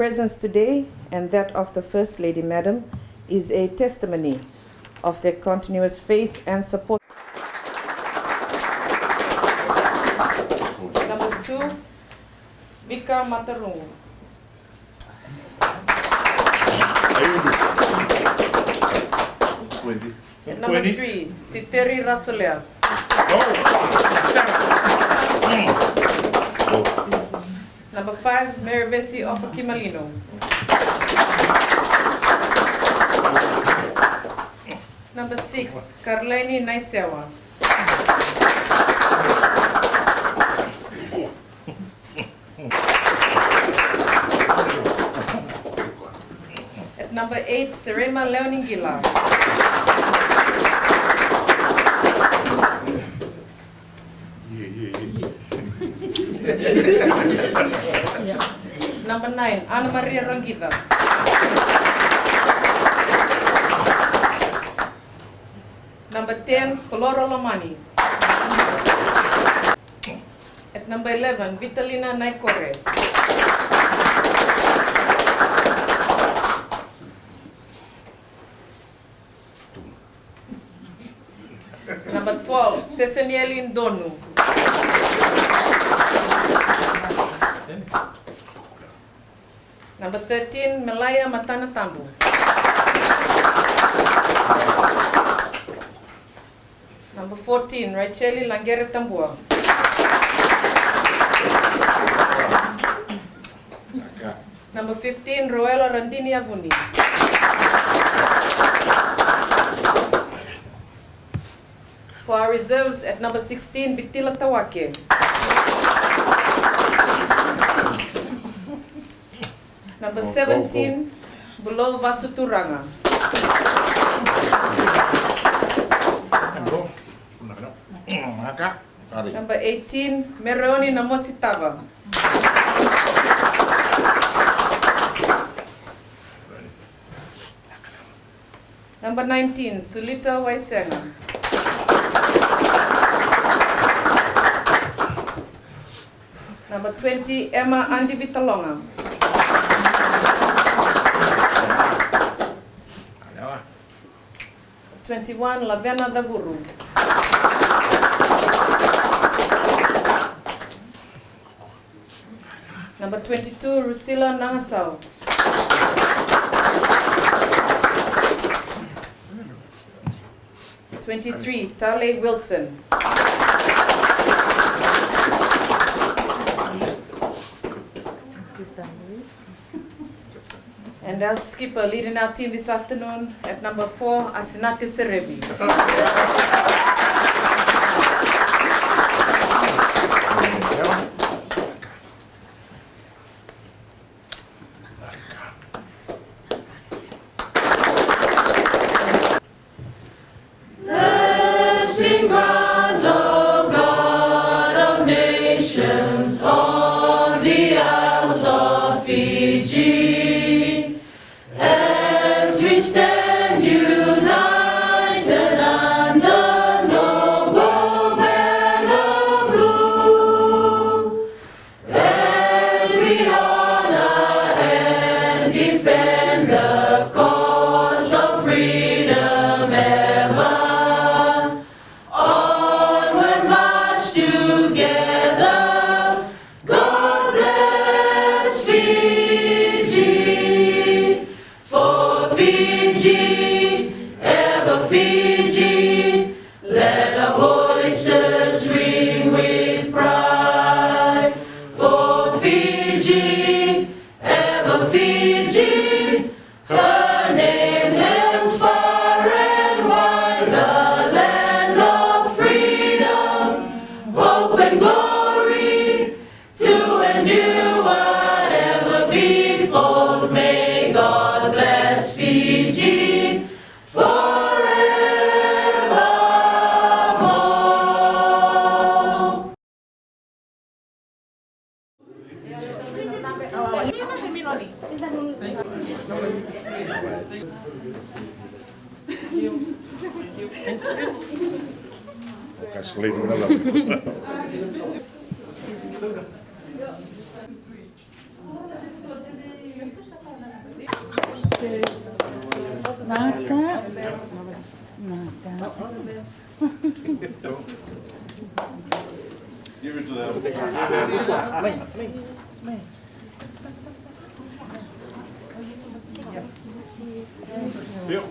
presence today and that of the First Lady, Madam, is a testimony of their continuous faith and support. Number 2, Vika Matarungu. At number 3, Siteri Rasolea. Number 5, Merivesi Ofakimalino. Number 6, Karleni Naisewa. At number 8, Serema Leoningila. Number 9, Ana Maria Rangita. Number 10, Koloro Lamani. At number 11, Vitalina Naikore. Number 12, Sesenieli Ndonu. Number 13, Melaya Matana Tambu. Number 14, Racheli Langere Tambua. Number 15, Roela Randini Avuni. For our reserves, at number 16, Bitila Tawake. Number 17, Bulo Vasuturanga. Number 18, Mereoni Namositava. Number 19, Sulita Waisena. Number 20, Emma Andi Vitalonga. Number 21, Lavena Davuru. Number 22, Rusila Nangasau. Number 23, Tale Wilson. And our skipper leading our team this afternoon at number 4, Asinate Serevi. Blessing grant, O God of nations, on the Isles of Fiji, as we stand united under noble banner blue, as we honor and defend the cause of freedom ever. Onward march together, God bless Fiji. For Fiji, ever Fiji, let our voices ring with pride. For Fiji, ever Fiji, her name hails far and wide, the land of freedom, hope and glory, to endure whatever befalls. May God bless Fiji forevermore. Sleep in the love. Naka. Give it to them. Yep.